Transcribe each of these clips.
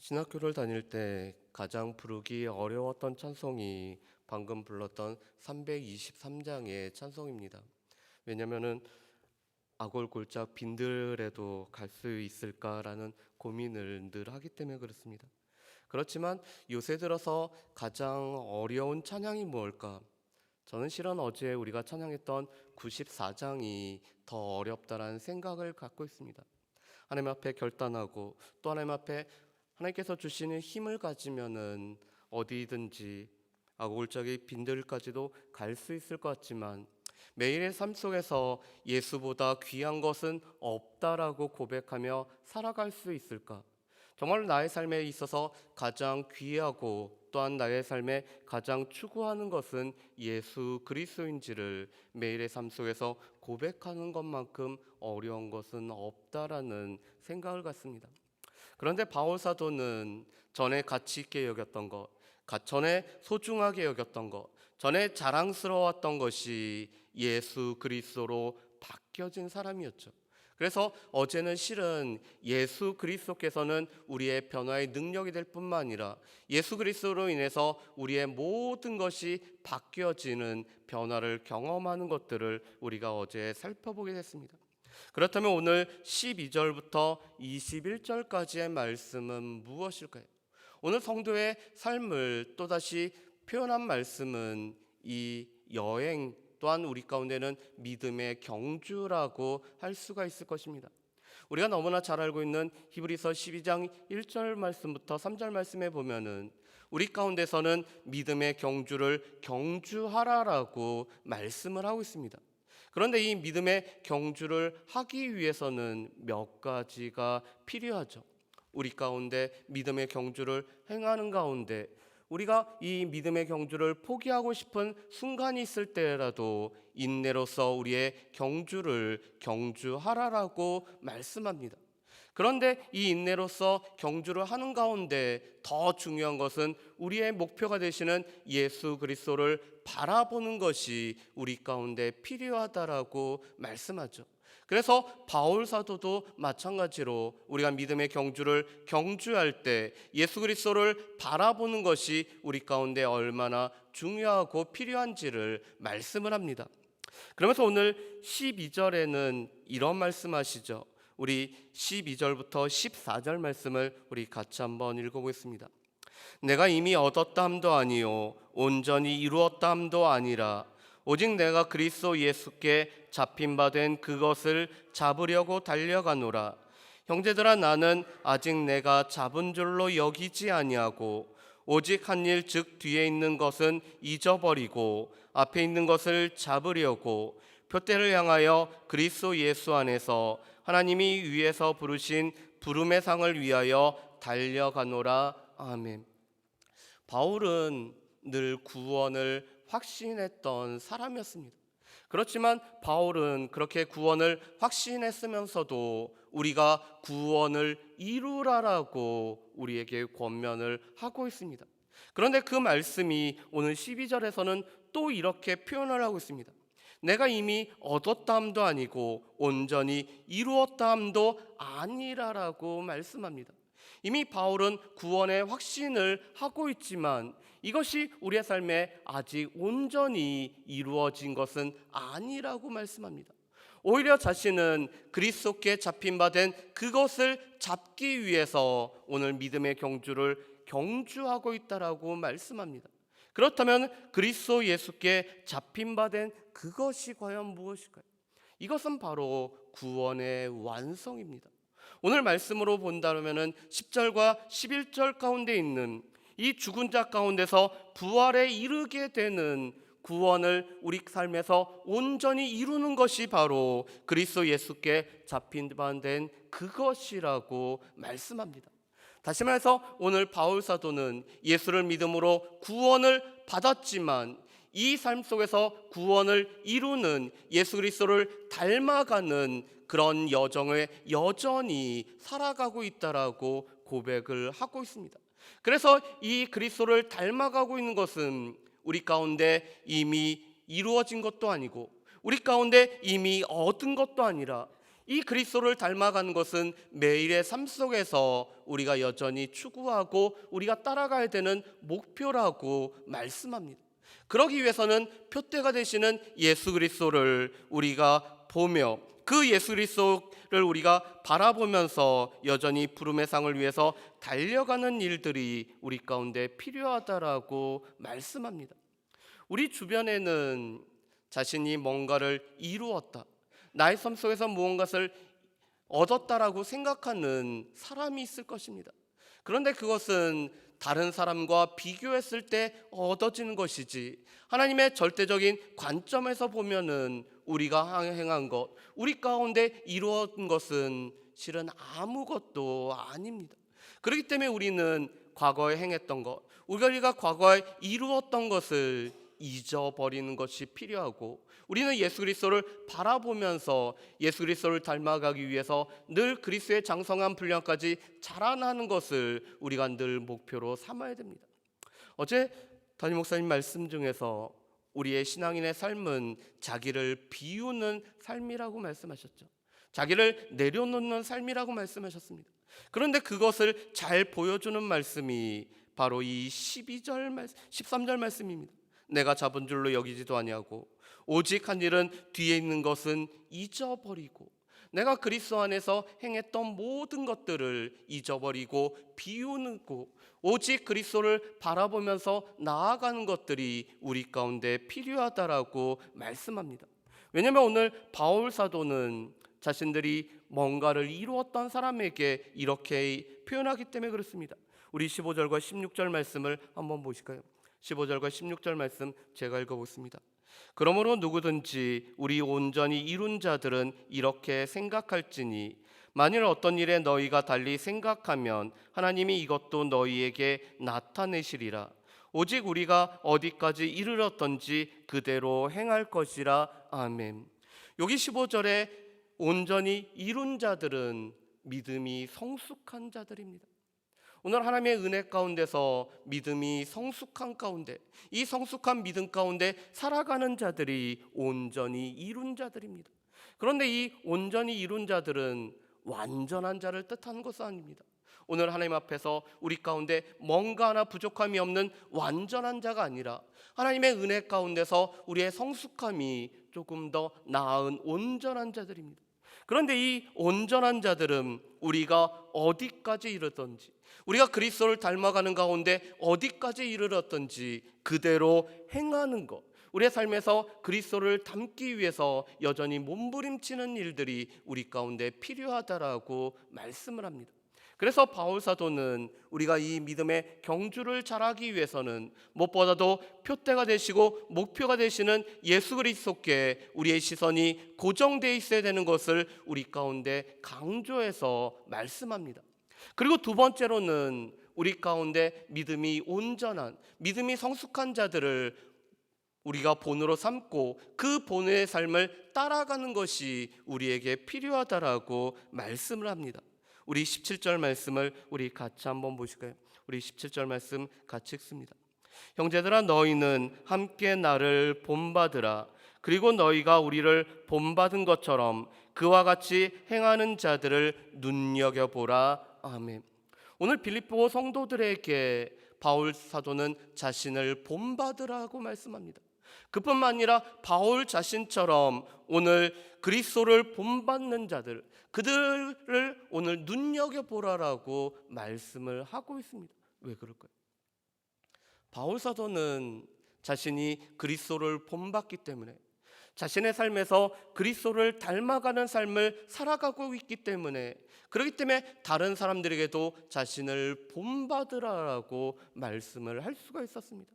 신학교를 다닐 때 가장 부르기 어려웠던 찬송이 방금 불렀던 323장의 찬송입니다. 왜냐면은 아골골짝 빈들에도 갈 수 있을까라는 고민을 늘 하기 때문에 그렇습니다. 그렇지만 요새 들어서 가장 어려운 찬양이 무엇일까? 저는 실은 어제 우리가 찬양했던 94장이 더 어렵다라는 생각을 갖고 있습니다. 하나님 앞에 결단하고 또 하나님 앞에 하나님께서 주시는 힘을 가지면은 어디든지 아골짜기 빈들까지도 갈 수 있을 것 같지만 매일의 삶 속에서 예수보다 귀한 것은 없다라고 고백하며 살아갈 수 있을까? 정말 나의 삶에 있어서 가장 귀하고 또한 나의 삶에 가장 추구하는 것은 예수 그리스도인지를 매일의 삶 속에서 고백하는 것만큼 어려운 것은 없다라는 생각을 갖습니다. 그런데 바울 사도는 전에 가치 있게 여겼던 것, 전에 소중하게 여겼던 것, 전에 자랑스러웠던 것이 예수 그리스도로 바뀌어진 사람이었죠. 그래서 어제는 실은 예수 그리스도께서는 우리의 변화의 능력이 될 뿐만 아니라 예수 그리스도로 인해서 우리의 모든 것이 바뀌어지는 변화를 경험하는 것들을 우리가 어제 살펴보게 됐습니다. 그렇다면 오늘 12절부터 21절까지의 말씀은 무엇일까요? 오늘 성도의 삶을 또다시 표현한 말씀은 이 여행 또한 우리 가운데는 믿음의 경주라고 할 수가 있을 것입니다. 우리가 너무나 잘 알고 있는 히브리서 12장 1절 말씀부터 3절 말씀에 보면은 우리 가운데서는 믿음의 경주를 경주하라라고 말씀을 하고 있습니다. 그런데 이 믿음의 경주를 하기 위해서는 몇 가지가 필요하죠. 우리 가운데 믿음의 경주를 행하는 가운데 우리가 이 믿음의 경주를 포기하고 싶은 순간이 있을 때라도 인내로서 우리의 경주를 경주하라라고 말씀합니다. 그런데 이 인내로서 경주를 하는 가운데 더 중요한 것은 우리의 목표가 되시는 예수 그리스도를 바라보는 것이 우리 가운데 필요하다라고 말씀하죠. 그래서 바울 사도도 마찬가지로 우리가 믿음의 경주를 경주할 때 예수 그리스도를 바라보는 것이 우리 가운데 얼마나 중요하고 필요한지를 말씀을 합니다. 그러면서 오늘 12절에는 이런 말씀하시죠. 우리 12절부터 14절 말씀을 우리 같이 한번 읽어보겠습니다. 내가 이미 얻었다 함도 아니요 온전히 이루었다 함도 아니라 오직 내가 그리스도 예수께 잡힌 바 된 그것을 잡으려고 달려가노라. 형제들아 나는 아직 내가 잡은 줄로 여기지 아니하고 오직 한 일 즉 뒤에 있는 것은 잊어버리고 앞에 있는 것을 잡으려고 표대를 향하여 그리스도 예수 안에서 하나님이 위에서 부르신 부름의 상을 위하여 달려가노라. 아멘. 바울은 늘 구원을 확신했던 사람이었습니다. 그렇지만 바울은 그렇게 구원을 확신했으면서도 우리가 구원을 이루라라고 우리에게 권면을 하고 있습니다. 그런데 그 말씀이 오늘 12절에서는 또 이렇게 표현을 하고 있습니다. 내가 이미 얻었다 함도 아니고 온전히 이루었다 함도 아니라라고 말씀합니다. 이미 바울은 구원의 확신을 하고 있지만 이것이 우리의 삶에 아직 온전히 이루어진 것은 아니라고 말씀합니다. 오히려 자신은 그리스도께 잡힌 바 된 그것을 잡기 위해서 오늘 믿음의 경주를 경주하고 있다라고 말씀합니다. 그렇다면 그리스도 예수께 잡힌 바 된 그것이 과연 무엇일까요? 이것은 바로 구원의 완성입니다. 오늘 말씀으로 본다면은 10절과 11절 가운데 있는 이 죽은 자 가운데서 부활에 이르게 되는 구원을 우리 삶에서 온전히 이루는 것이 바로 그리스도 예수께 잡힌 바 된 그것이라고 말씀합니다. 다시 말해서 오늘 바울 사도는 예수를 믿음으로 구원을 받았지만 이 삶 속에서 구원을 이루는 예수 그리스도를 닮아가는 그런 여정을 여전히 살아가고 있다라고 고백을 하고 있습니다. 그래서 이 그리스도를 닮아가고 있는 것은 우리 가운데 이미 이루어진 것도 아니고 우리 가운데 이미 얻은 것도 아니라 이 그리스도를 닮아가는 것은 매일의 삶 속에서 우리가 여전히 추구하고 우리가 따라가야 되는 목표라고 말씀합니다. 그러기 위해서는 표대가 되시는 예수 그리스도를 우리가 보며 그 예수 그리스도를 우리가 바라보면서 여전히 부름의 상을 위해서 달려가는 일들이 우리 가운데 필요하다라고 말씀합니다. 우리 주변에는 자신이 뭔가를 이루었다, 나의 삶 속에서 무언가를 얻었다라고 생각하는 사람이 있을 것입니다. 그런데 그것은 다른 사람과 비교했을 때 얻어지는 것이지, 하나님의 절대적인 관점에서 보면은 우리가 행한 것, 우리 가운데 이루어진 것은 실은 아무것도 아닙니다. 그렇기 때문에 우리는 과거에 행했던 것, 우리가 과거에 이루었던 것을 잊어버리는 것이 필요하고, 우리는 예수 그리스도를 바라보면서 예수 그리스도를 닮아가기 위해서 늘 그리스도의 장성한 분량까지 자라나는 것을 우리가 늘 목표로 삼아야 됩니다. 어제 담임 목사님 말씀 중에서 우리의 신앙인의 삶은 자기를 비우는 삶이라고 말씀하셨죠. 자기를 내려놓는 삶이라고 말씀하셨습니다. 그런데 그것을 잘 보여주는 말씀이 바로 이 13절 말씀입니다. 내가 잡은 줄로 여기지도 아니하고 오직 한 일은 뒤에 있는 것은 잊어버리고, 내가 그리스도 안에서 행했던 모든 것들을 잊어버리고 비우고 오직 그리스도를 바라보면서 나아가는 것들이 우리 가운데 필요하다라고 말씀합니다. 왜냐하면 오늘 바울 사도는 자신들이 뭔가를 이루었던 사람에게 이렇게 표현하기 때문에 그렇습니다. 우리 15절과 16절 말씀을 한번 보실까요? 15절과 16절 말씀 제가 읽어보겠습니다. 그러므로 누구든지 우리 온전히 이룬 자들은 이렇게 생각할지니, 만일 어떤 일에 너희가 달리 생각하면 하나님이 이것도 너희에게 나타내시리라. 오직 우리가 어디까지 이르렀던지 그대로 행할 것이라. 아멘. 여기 15절에 온전히 이룬 자들은 믿음이 성숙한 자들입니다. 오늘 하나님의 은혜 가운데서 믿음이 성숙한 가운데, 이 성숙한 믿음 가운데 살아가는 자들이 온전히 이룬 자들입니다. 그런데 이 온전히 이룬 자들은 완전한 자를 뜻하는 것은 아닙니다. 오늘 하나님 앞에서 우리 가운데 뭔가 하나 부족함이 없는 완전한 자가 아니라 하나님의 은혜 가운데서 우리의 성숙함이 조금 더 나은 온전한 자들입니다. 그런데 이 온전한 자들은 우리가 어디까지 이르렀던지, 우리가 그리스도를 닮아가는 가운데 어디까지 이르렀던지 그대로 행하는 것, 우리의 삶에서 그리스도를 닮기 위해서 여전히 몸부림치는 일들이 우리 가운데 필요하다라고 말씀을 합니다. 그래서 바울 사도는 우리가 이 믿음의 경주를 잘하기 위해서는 무엇보다도 표대가 되시고 목표가 되시는 예수 그리스도께 우리의 시선이 고정되어 있어야 되는 것을 우리 가운데 강조해서 말씀합니다. 그리고 두 번째로는 우리 가운데 믿음이 온전한, 믿음이 성숙한 자들을 우리가 본으로 삼고 그 본의 삶을 따라가는 것이 우리에게 필요하다라고 말씀을 합니다. 우리 17절 말씀을 우리 같이 한번 보실까요? 우리 17절 말씀 같이 읽습니다. 형제들아, 너희는 함께 나를 본받으라. 그리고 너희가 우리를 본받은 것처럼 그와 같이 행하는 자들을 눈여겨보라. 아멘. 오늘 빌립보 성도들에게 바울 사도는 자신을 본받으라고 말씀합니다. 그뿐만 아니라 바울 자신처럼 오늘 그리스도를 본받는 자들, 그들을 오늘 눈여겨보라라고 말씀을 하고 있습니다. 왜 그럴까요? 바울 사도는 자신이 그리스도를 본받기 때문에, 자신의 삶에서 그리스도를 닮아가는 삶을 살아가고 있기 때문에, 그렇기 때문에 다른 사람들에게도 자신을 본받으라라고 말씀을 할 수가 있었습니다.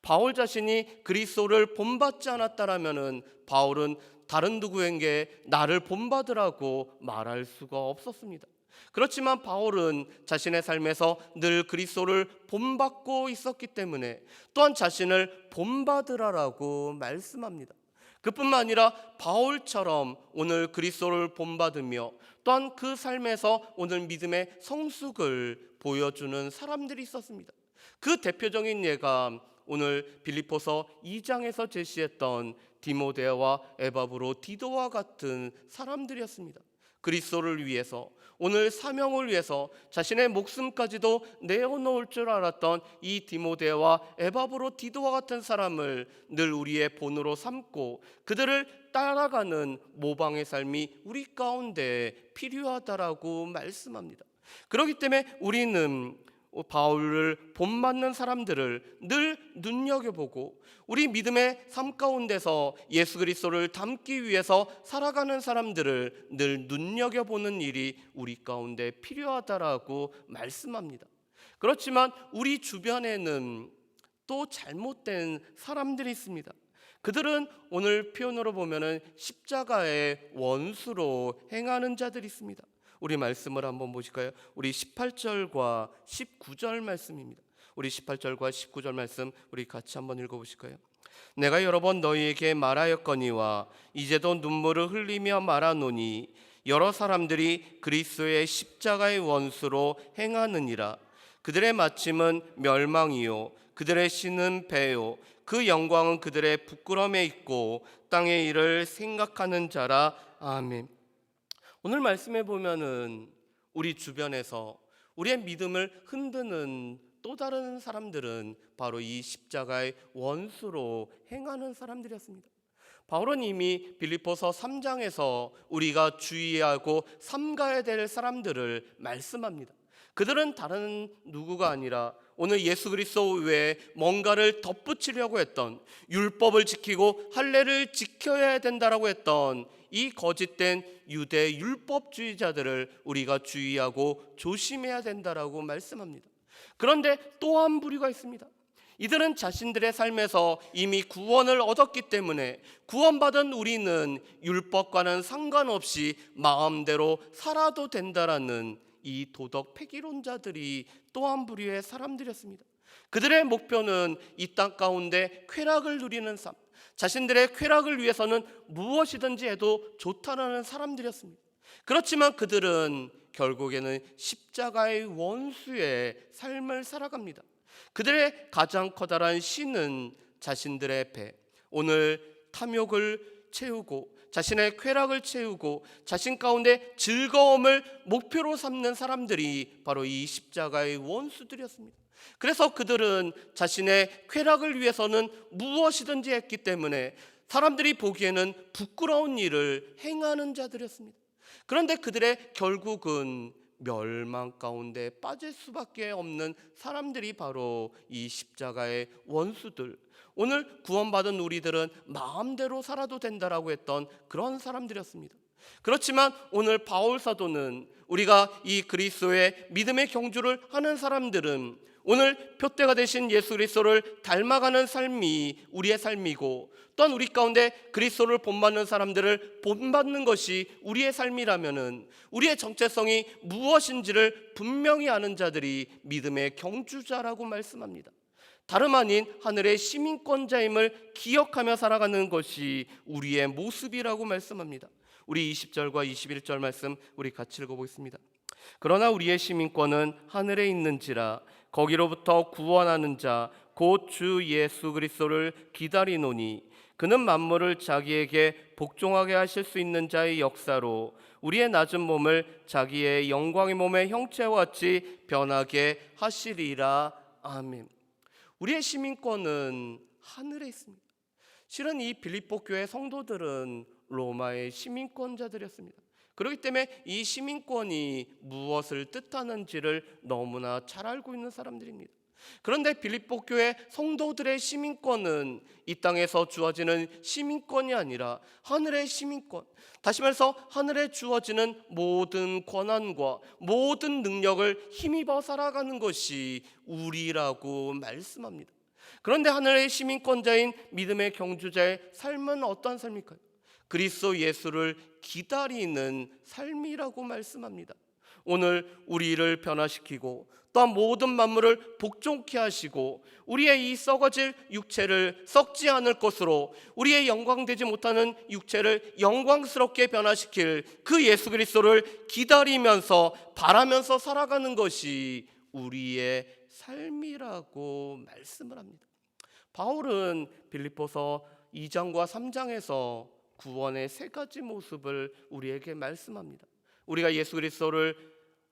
바울 자신이 그리스도를 본받지 않았다라면은 바울은 다른 누구에게 나를 본받으라고 말할 수가 없었습니다. 그렇지만 바울은 자신의 삶에서 늘 그리스도를 본받고 있었기 때문에 또한 자신을 본받으라라고 말씀합니다. 그뿐만 아니라 바울처럼 오늘 그리스도를 본받으며 또한 그 삶에서 오늘 믿음의 성숙을 보여주는 사람들이 있었습니다. 그 대표적인 예가 오늘 빌립보서 2장에서 제시했던 디모데와 에바브로 디도와 같은 사람들이었습니다. 그리스도를 위해서, 오늘 사명을 위해서 자신의 목숨까지도 내어놓을 줄 알았던 이 디모데와 에바브로디도와 같은 사람을 늘 우리의 본으로 삼고 그들을 따라가는 모방의 삶이 우리 가운데 필요하다라고 말씀합니다. 그렇기 때문에 우리는 바울을 본받는 사람들을 늘 눈여겨보고 우리 믿음의 삶 가운데서 예수 그리스도를 닮기 위해서 살아가는 사람들을 늘 눈여겨보는 일이 우리 가운데 필요하다라고 말씀합니다. 그렇지만 우리 주변에는 또 잘못된 사람들이 있습니다. 그들은 오늘 표현으로 보면은 십자가의 원수로 행하는 자들이 있습니다. 우리 말씀을 한번 보실까요? 우리 18절과 19절 말씀입니다. 우리 18절과 19절 말씀 우리 같이 한번 읽어보실까요? 내가 여러 번 너희에게 말하였거니와 이제도 눈물을 흘리며 말하노니 여러 사람들이 그리스도의 십자가의 원수로 행하느니라. 그들의 마침은 멸망이요 그들의 신은 배요 그 영광은 그들의 부끄러움에 있고 땅의 일을 생각하는 자라. 아멘. 오늘 말씀해 보면은 우리 주변에서 우리의 믿음을 흔드는 또 다른 사람들은 바로 이 십자가의 원수로 행하는 사람들이었습니다. 바울은 이미 빌립보서 3장에서 우리가 주의하고 삼가야 될 사람들을 말씀합니다. 그들은 다른 누구가 아니라 오늘 예수 그리스도 외에 뭔가를 덧붙이려고 했던, 율법을 지키고 할례를 지켜야 된다라고 했던 이 거짓된 유대 율법주의자들을 우리가 주의하고 조심해야 된다라고 말씀합니다. 그런데 또 한 부류가 있습니다. 이들은 자신들의 삶에서 이미 구원을 얻었기 때문에 구원받은 우리는 율법과는 상관없이 마음대로 살아도 된다라는 이 도덕 폐기론자들이 또 한 부류의 사람들이었습니다. 그들의 목표는 이 땅 가운데 쾌락을 누리는 삶, 자신들의 쾌락을 위해서는 무엇이든지 해도 좋다라는 사람들이었습니다. 그렇지만 그들은 결국에는 십자가의 원수의 삶을 살아갑니다. 그들의 가장 커다란 신은 자신들의 배, 오늘 탐욕을 채우고 자신의 쾌락을 채우고 자신 가운데 즐거움을 목표로 삼는 사람들이 바로 이 십자가의 원수들이었습니다. 그래서 그들은 자신의 쾌락을 위해서는 무엇이든지 했기 때문에 사람들이 보기에는 부끄러운 일을 행하는 자들이었습니다. 그런데 그들의 결국은 멸망 가운데 빠질 수밖에 없는 사람들이 바로 이 십자가의 원수들, 오늘 구원받은 우리들은 마음대로 살아도 된다라고 했던 그런 사람들이었습니다. 그렇지만 오늘 바울 사도는 우리가 이 그리스도의 믿음의 경주를 하는 사람들은 오늘 표대가 되신 예수 그리스도를 닮아가는 삶이 우리의 삶이고, 또한 우리 가운데 그리스도를 본받는 사람들을 본받는 것이 우리의 삶이라면은 우리의 정체성이 무엇인지를 분명히 아는 자들이 믿음의 경주자라고 말씀합니다. 다름 아닌 하늘의 시민권자임을 기억하며 살아가는 것이 우리의 모습이라고 말씀합니다. 우리 20절과 21절 말씀 우리 같이 읽어보겠습니다. 그러나 우리의 시민권은 하늘에 있는지라 거기로부터 구원하는 자 곧 주 예수 그리스도를 기다리노니 그는 만물을 자기에게 복종하게 하실 수 있는 자의 역사로 우리의 낮은 몸을 자기의 영광의 몸의 형체와 같이 변하게 하시리라. 아멘. 우리의 시민권은 하늘에 있습니다. 실은 이 빌립보 교회 성도들은 로마의 시민권자들이었습니다. 그렇기 때문에 이 시민권이 무엇을 뜻하는지를 너무나 잘 알고 있는 사람들입니다. 그런데 빌립보 교회 성도들의 시민권은 이 땅에서 주어지는 시민권이 아니라 하늘의 시민권, 다시 말해서 하늘에 주어지는 모든 권한과 모든 능력을 힘입어 살아가는 것이 우리라고 말씀합니다. 그런데 하늘의 시민권자인 믿음의 경주자의 삶은 어떤 삶일까요? 그리스도 예수를 기다리는 삶이라고 말씀합니다. 오늘 우리를 변화시키고 또한 모든 만물을 복종케 하시고 우리의 이 썩어질 육체를 썩지 않을 것으로 우리의 영광되지 못하는 육체를 영광스럽게 변화시킬 그 예수 그리스도를 기다리면서 바라면서 살아가는 것이 우리의 삶이라고 말씀을 합니다. 바울은 빌립보서 2장과 3장에서 구원의 세 가지 모습을 우리에게 말씀합니다. 우리가 예수 그리스도를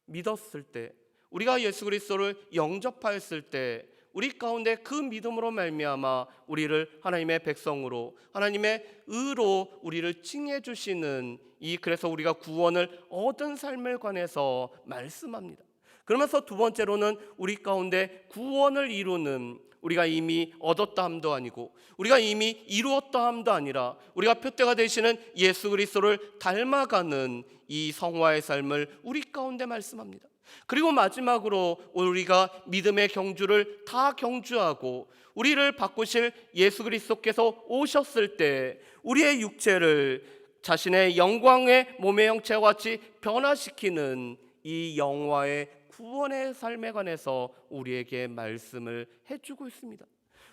믿었을 때, 우리가 예수 그리스도를 영접하였을 때 우리 가운데 그 믿음으로 말미암아 우리를 하나님의 백성으로, 하나님의 의로 우리를 칭해 주시는 그래서 우리가 구원을 얻은 삶을 관해서 말씀합니다. 그러면서 두 번째로는 우리 가운데 구원을 이루는, 우리가 이미 얻었다 함도 아니고 우리가 이미 이루었다 함도 아니라 우리가 표대가 되시는 예수 그리스도를 닮아가는 이 성화의 삶을 우리 가운데 말씀합니다. 그리고 마지막으로 우리가 믿음의 경주를 다 경주하고 우리를 바꾸실 예수 그리스도께서 오셨을 때 우리의 육체를 자신의 영광의 몸의 형체와 같이 변화시키는 이 영화의 구원의 삶에 관해서 우리에게 말씀을 해주고 있습니다.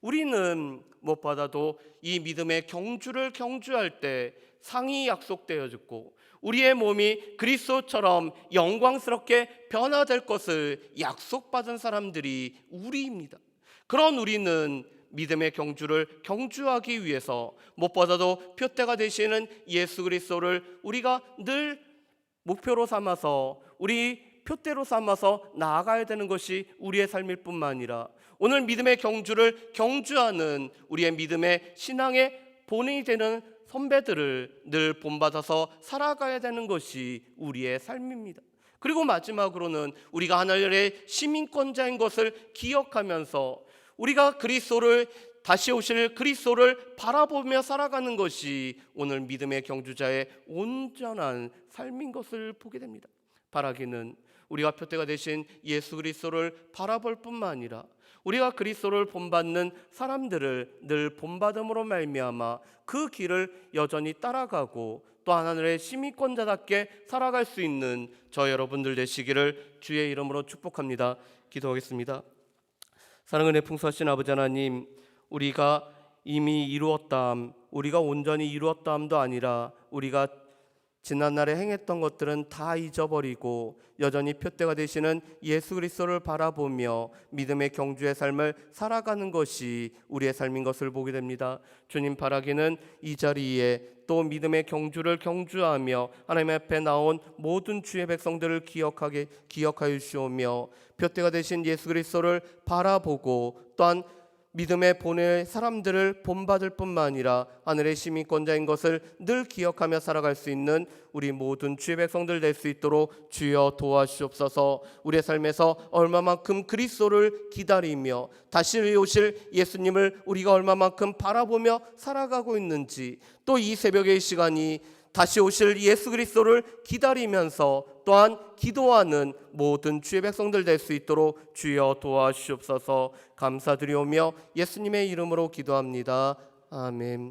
우리는 무엇보다도 이 믿음의 경주를 경주할 때 상이 약속되어졌고 우리의 몸이 그리스도처럼 영광스럽게 변화될 것을 약속받은 사람들이 우리입니다. 그런 우리는 믿음의 경주를 경주하기 위해서 무엇보다도 표대가 되시는 예수 그리스도를 우리가 늘 목표로 삼아서 우리 표대로 삼아서 나아가야 되는 것이 우리의 삶일 뿐만 아니라 오늘 믿음의 경주를 경주하는 우리의 믿음의 신앙의 본인이 되는 선배들을 늘 본받아서 살아가야 되는 것이 우리의 삶입니다. 그리고 마지막으로는 우리가 하나님의 시민권자인 것을 기억하면서 우리가 그리스도를, 다시 오실 그리스도를 바라보며 살아가는 것이 오늘 믿음의 경주자의 온전한 삶인 것을 보게 됩니다. 바라기는 우리가 표대가 되신 예수 그리스도를 바라볼 뿐만 아니라 우리가 그리스도를 본받는 사람들을 늘 본받음으로 말미암아 그 길을 여전히 따라가고 또 하나님의 시민권자답게 살아갈 수 있는 저 여러분들 되시기를 주의 이름으로 축복합니다. 기도하겠습니다. 사랑은혜 풍성하신 아버지 하나님, 우리가 이미 이루었다함, 우리가 온전히 이루었다함도 아니라 우리가 지난날에 행했던 것들은 다 잊어버리고 여전히 표대가 되시는 예수 그리스도를 바라보며 믿음의 경주의 삶을 살아가는 것이 우리의 삶인 것을 보게 됩니다. 주님, 바라기는 이 자리에 또 믿음의 경주를 경주하며 하나님 앞에 나온 모든 주의 백성들을 기억하여 주시오며 표대가 되신 예수 그리스도를 바라보고 또한 믿음의 본의 사람들을 본받을 뿐만 아니라 하늘의 시민권자인 것을 늘 기억하며 살아갈 수 있는 우리 모든 주의 백성들 될 수 있도록 주여 도와주시옵소서. 우리의 삶에서 얼마만큼 그리스도를 기다리며 다시 오실 예수님을 우리가 얼마만큼 바라보며 살아가고 있는지, 또 이 새벽의 시간이 다시 오실 예수 그리스도를 기다리면서 또한 기도하는 모든 주의 백성들 될 수 있도록 주여 도와주시옵소서. 감사드리오며 예수님의 이름으로 기도합니다. 아멘.